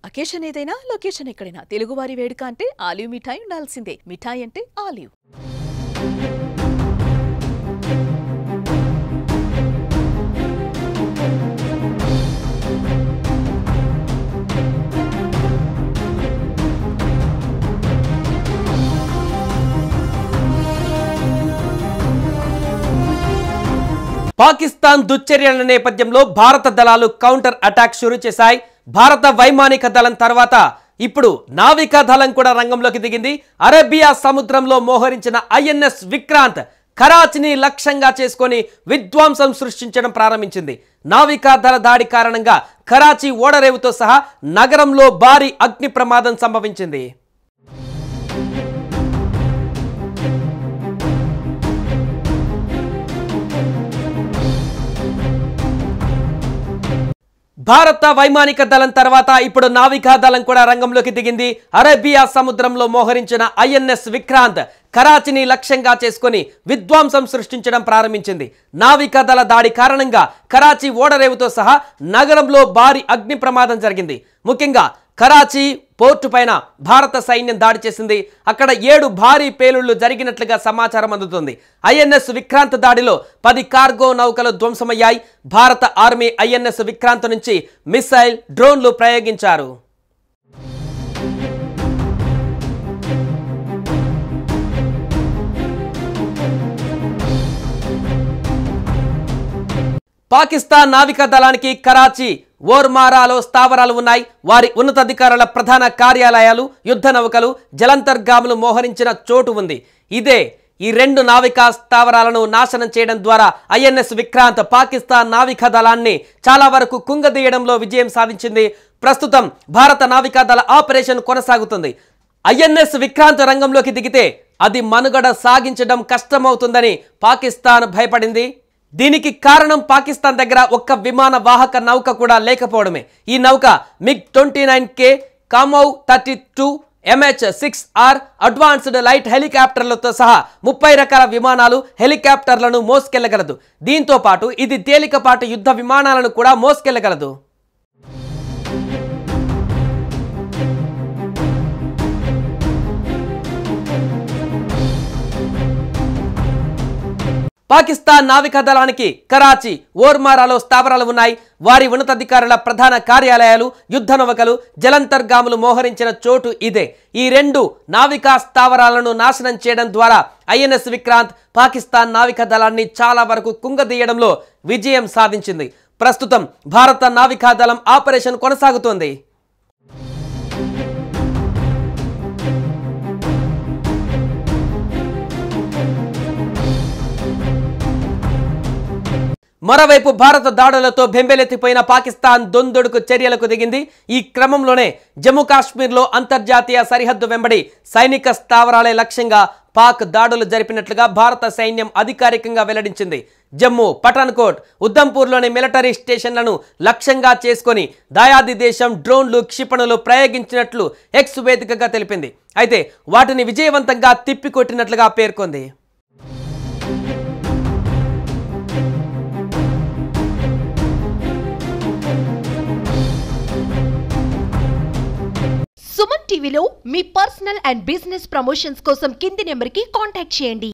Occasion ఏదైనా location ఎక్కడైనా తెలుగువారి వేడుక అంటే ఆలివ్ మిఠాయి ఉండాల్సిందే. మిఠాయి అంటే ఆలివ్. పాకిస్తాన్ దుశ్చర్యల నేపథ్యంలో భారత దళాలు కౌంటర్ అటాక్ షురూ చేశాయి. భారత వైమానిక దళం తర్వాత ఇప్పుడు నావికా దళం కూడా రంగంలోకి దిగింది. అరేబియా సముద్రంలో మోహరించిన ఐఎన్ఎస్ విక్రాంత్ కరాచీని లక్ష్యంగా చేసుకొని విధ్వంసం సృష్టించడం ప్రారంభించింది. నావికా దళ దాడి కారణంగా కరాచీ ఓడరేవుతో సహా నగరంలో భారీ అగ్ని ప్రమాదం సంభవించింది. భారత వైమానిక దళం తర్వాత ఇప్పుడు నావికా దళం కూడా రంగంలోకి దిగింది. అరేబియా సముద్రంలో మోహరించిన ఐఎన్ఎస్ విక్రాంత్ కరాచీని లక్ష్యంగా చేసుకుని విధ్వంసం సృష్టించడం ప్రారంభించింది. నావికా దళ దాడి కారణంగా కరాచీ ఓడరేవుతో సహా నగరంలో భారీ అగ్ని ప్రమాదం జరిగింది. ముఖ్యంగా కరాచీ పోర్టు పైన భారత సైన్యం దాడి చేసింది. అక్కడ 7 భారీ పేలుళ్లు జరిగినట్లుగా సమాచారం అందుతుంది. ఐఎన్ఎస్ విక్రాంత్ దాడిలో 10 కార్గో నౌకలు ధ్వంసమయ్యాయి. భారత ఆర్మీ ఐఎన్ఎస్ విక్రాంత్ నుంచి మిసైల్, డ్రోన్లు ప్రయోగించారు. పాకిస్తాన్ నావికా దళానికి కరాచీ, ఓర్మారాలో స్థావరాలు ఉన్నాయి. వారి ఉన్నతాధికారుల ప్రధాన కార్యాలయాలు, యుద్ధ నౌకలు, జలంతర్గాములు మోహరించిన చోటు ఉంది. ఇదే ఈ 2 నావికా స్థావరాలను నాశనం చేయడం ద్వారా ఐఎన్ఎస్ విక్రాంత్ పాకిస్తాన్ నావికా దళాన్ని చాలా వరకు కుంగదీయడంలో విజయం సాధించింది. ప్రస్తుతం భారత నావికా దళ ఆపరేషన్ కొనసాగుతుంది. ఐఎన్ఎస్ విక్రాంత్ రంగంలోకి దిగితే అది మనుగడ సాగించడం కష్టమవుతుందని పాకిస్తాన్ భయపడింది. దీనికి కారణం పాకిస్తాన్ దగ్గర ఒక్క విమాన వాహక నౌక కూడా లేకపోవడమే. ఈ నౌక MiG-29K, కామౌ 32, MH-6R అడ్వాన్స్డ్ లైట్ హెలికాప్టర్లతో సహా 30 రకాల విమానాలు, హెలికాప్టర్లను మోసుకెళ్లగలదు. దీంతో పాటు ఇది తేలికపాటి యుద్ధ విమానాలను కూడా మోసుకెళ్లగలదు. పాకిస్తాన్ నావికా దళానికి కరాచీ, ఓర్మారాలో స్థావరాలు ఉన్నాయి. వారి ఉన్నతాధికారుల ప్రధాన కార్యాలయాలు, యుద్ధ నౌకలు, జలంతర్గాములు మోహరించిన చోటు ఇదే. ఈ 2 నావికా స్థావరాలను నాశనం చేయడం ద్వారా ఐఎన్ఎస్ విక్రాంత్ పాకిస్తాన్ నావికా దళాన్ని చాలా వరకు కుంగదీయడంలో విజయం సాధించింది. ప్రస్తుతం భారత నావికా దళం ఆపరేషన్ కొనసాగుతోంది. మరోవైపు భారత దాడులతో బెంబేలెత్తిపోయిన పాకిస్తాన్ దొందొడుకు చర్యలకు దిగింది. ఈ క్రమంలోనే జమ్మూ కాశ్మీర్లో అంతర్జాతీయ సరిహద్దు వెంబడి సైనిక స్థావరాలే లక్ష్యంగా పాక్ దాడులు జరిపినట్లుగా భారత సైన్యం అధికారికంగా వెల్లడించింది. జమ్మూ, పఠాన్కోట్, ఉధంపూర్లోని మిలిటరీ స్టేషన్లను లక్ష్యంగా చేసుకొని దాయాది దేశం డ్రోన్లు, క్షిపణులు ప్రయోగించినట్లు ఎక్స్ వేదికగా తెలిపింది. అయితే వాటిని విజయవంతంగా తిప్పికొట్టినట్లుగా పేర్కొంది. సుమన్ టీవీలో మీ పర్సనల్ అండ్ బిజినెస్ ప్రమోషన్స్ కోసం కింది నెంబర్కి కాంటాక్ట్ చేయండి.